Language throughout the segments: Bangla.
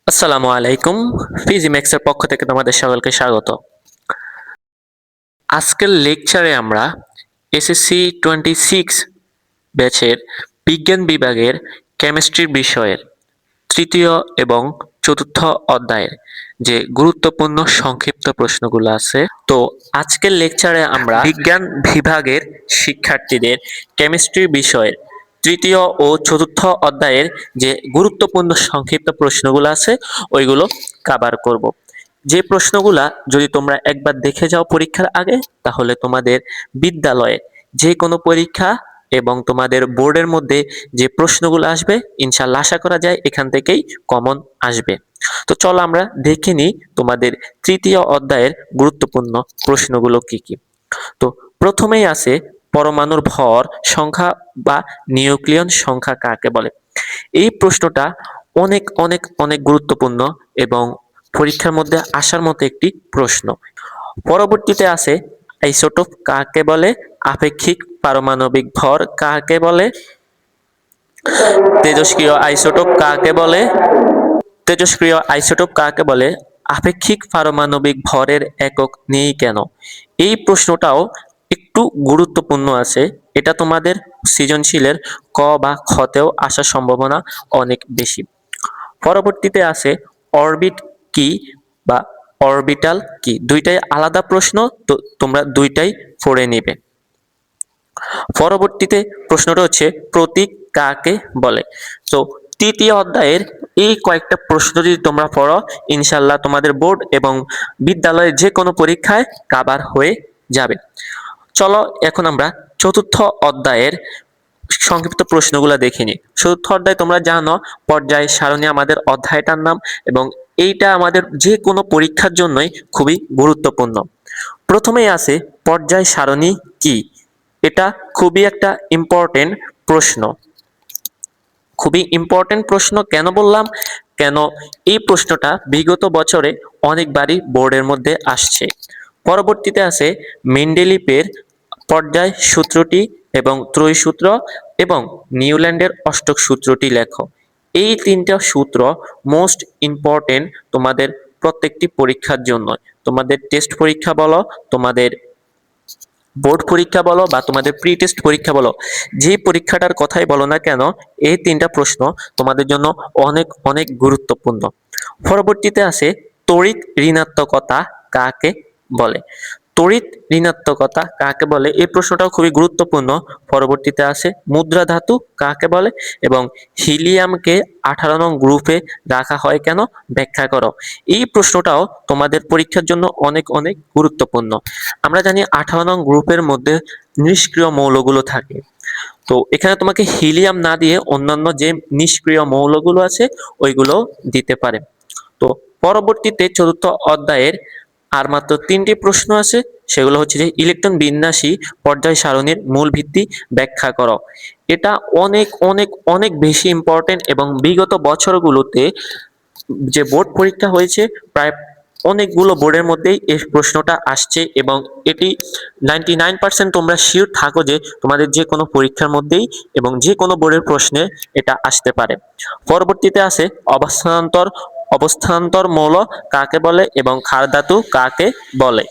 আসসালামু আলাইকুম। ফিজিম্যাক্সের পক্ষ থেকে তোমাদের সকলকে স্বাগত। আজকের লেকচারে আমরা এসএসসি 26 ব্যাচের বিজ্ঞান বিভাগের কেমিস্ট্রি বিষয়ের তৃতীয় এবং চতুর্থ অধ্যায়ের যে গুরুত্বপূর্ণ সংক্ষিপ্ত প্রশ্নগুলো আছে, তো আজকের লেকচারে আমরা বিজ্ঞান বিভাগের শিক্ষার্থীদের কেমিস্ট্রি বিষয়ের তৃতীয় ও চতুর্থ অধ্যায়ের যে গুরুত্বপূর্ণ সংক্ষিপ্ত প্রশ্নগুলো আছে ওইগুলো কভার করব। যে প্রশ্নগুলা যদি তোমরা একবার দেখে যাও পরীক্ষার আগে, তাহলে তোমাদের বিদ্যালয়ে যে কোনো পরীক্ষা এবং তোমাদের বোর্ডের মধ্যে যে প্রশ্নগুলো আসবে ইনশাল্লাহ আশা করা যায় এখান থেকেই কমন আসবে। তো চলো আমরা দেখে নিই তোমাদের তৃতীয় অধ্যায়ের গুরুত্বপূর্ণ প্রশ্নগুলো কি কি। তো প্রথমেই আছে পরমাণুর ভর সংখ্যা বা নিউক্লিয়ন সংখ্যা কাকে বলে। এই প্রশ্নটা অনেক অনেক অনেক গুরুত্বপূর্ণ এবং পরীক্ষার মধ্যে আসার মতো একটি প্রশ্ন। পরবর্তীতে আছে আইসোটোপ কাকে বলে, আপেক্ষিক পারমাণবিক ভর কাকে বলে, তেজস্ক্রিয় আইসোটোপ কাকে বলে, তেজস্ক্রিয় আইসোটোপ কাকে বলে, আপেক্ষিক পারমাণবিক ভরের একক নেই কেন। এই প্রশ্নটাও একটু গুরুত্বপূর্ণ আছে। এটা তোমাদের সৃজনশীলের ক বা খতেও আসার সম্ভাবনা অনেক বেশি। পরবর্তীতে আছে অরবিট কি বা অরবিটাল কি। দুইটাই আলাদা প্রশ্ন, তো তোমরা দুইটাই পড়ে নিবে। পরবর্তীতে প্রশ্নটা হচ্ছে প্রতীক কাকে বলে। তো তৃতীয় অধ্যায়ের এই কয়েকটা প্রশ্ন যদি তোমরা পড়ো ইনশাল্লাহ তোমাদের বোর্ড এবং বিদ্যালয়ের যে কোনো পরীক্ষায় কভার হয়ে যাবে। চলো এখন আমরা চতুর্থ অধ্যায়ের সংক্ষিপ্ত প্রশ্নগুলো দেখে নিই। চতুর্থ অধ্যায় তোমরা জানো পর্যায় সারণী আমাদের অধ্যায়টার নাম, এবং এইটা আমাদের যে কোনো পরীক্ষার জন্যই খুবই গুরুত্বপূর্ণ। প্রথমেই আছে পর্যায় সারণী কি। এটা খুবই একটা ইম্পর্টেন্ট প্রশ্ন। খুবই ইম্পর্টেন্ট প্রশ্ন কেন বললাম, কেন এই প্রশ্নটা বিগত বছরে অনেকবারই বোর্ডের মধ্যে আসছে। পরবর্তীতে আছে মেন্ডেলিপের পর্যায় সূত্রটি এবং ত্রয়ী সূত্র এবং নিউল্যান্ডের অষ্টক সূত্রটি লেখো। এই তিনটা সূত্র মোস্ট ইম্পর্টেন্ট তোমাদের প্রত্যেকটি পরীক্ষার জন্য। তোমাদের টেস্ট পরীক্ষা বলো, তোমাদের বোর্ড পরীক্ষা বলো বা তোমাদের প্রি টেস্ট পরীক্ষা বলো, যে পরীক্ষাটার কথাই বলো না কেন, এই তিনটা প্রশ্ন তোমাদের জন্য অনেক অনেক গুরুত্বপূর্ণ। পরবর্তীতে আছে তড়িৎ ঋণাত্মকতা কাকে বলে। তড়িৎ ঋণাত্মকতা কাকে বলে এই প্রশ্নটাও খুবই গুরুত্বপূর্ণ। পরবর্তীতে আছে মুদ্রা ধাতু কাকে বলে এবং হিলিয়ামকে 18 নং গ্রুপে রাখা হয় কেন, ব্যাখ্যা করো। এই প্রশ্নটাও তোমাদের পরীক্ষার জন্য অনেক অনেক গুরুত্বপূর্ণ। আমরা জানি 18 নং গ্রুপের মধ্যে নিষ্ক্রিয় মৌলগুলো থাকে। তো এখানে তোমাকে হিলিয়াম না দিয়ে অন্যান্য যে নিষ্ক্রিয় মৌলগুলো আছে ওইগুলো দিতে পারে। তো পরবর্তীতে চতুর্থ অধ্যায়ের আর মাত্র 3টি প্রশ্ন আছে, সেগুলো হচ্ছে যে ইলেকট্রন বিন্যাসী পর্যায় সারণীর মূল ভিত্তি ব্যাখ্যা করো। এটা অনেক অনেক অনেক বেশি ইম্পর্টেন্ট এবং বিগত বছরগুলোতে যে বোর্ড পরীক্ষা হয়েছে প্রায় অনেকগুলো বোর্ডের মধ্যেই এই প্রশ্নটা আসছে, এবং এটি 99% তোমরা শিওর থাকো যে তোমাদের যে কোনো পরীক্ষার মধ্যেই এবং যে কোনো বোর্ডের প্রশ্নে এটা আসতে পারে। পরবর্তীতে আছে অবস্থান্তর অবস্থান্তর মৌল কাকে বলে এবং ক্ষার ধাতু কাকে বলে।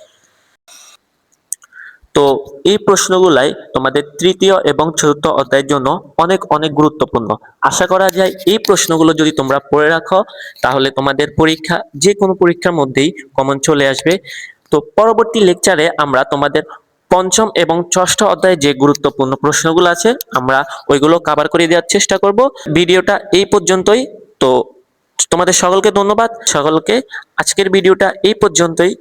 তো এই প্রশ্নগুলাই তোমাদের তৃতীয় এবং চতুর্থ অধ্যায়ের জন্য অনেক অনেক গুরুত্বপূর্ণ। আশা করা যায় এই প্রশ্নগুলো যদি তোমরা পড়ে রাখো তাহলে তোমাদের পরীক্ষা যে কোনো পরীক্ষার মধ্যেই কমন চলে আসবে। তো পরবর্তী লেকচারে আমরা তোমাদের পঞ্চম এবং ষষ্ঠ অধ্যায়ে যে গুরুত্বপূর্ণ প্রশ্নগুলো আছে আমরা ওইগুলো কভার করে দেওয়ার চেষ্টা করব। ভিডিওটা এই পর্যন্তই। তো তোমাদের সকলকে ধন্যবাদ, সকলকে আজকের ভিডিওটা এই পর্যন্তই।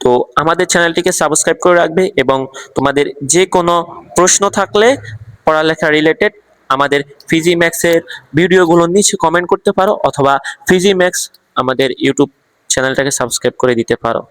তো আমাদের চ্যানেলটিকে সাবস্ক্রাইব করে রাখবে এবং তোমাদের যে কোনো প্রশ্ন থাকলে পড়ালেখা রিলেটেড আমাদের ফিজিম্যাক্সের ভিডিওগুলো নিচে কমেন্ট করতে পারো, অথবা ফিজিম্যাক্স আমাদের ইউটিউব চ্যানেলটাকে সাবস্ক্রাইব করে দিতে পারো।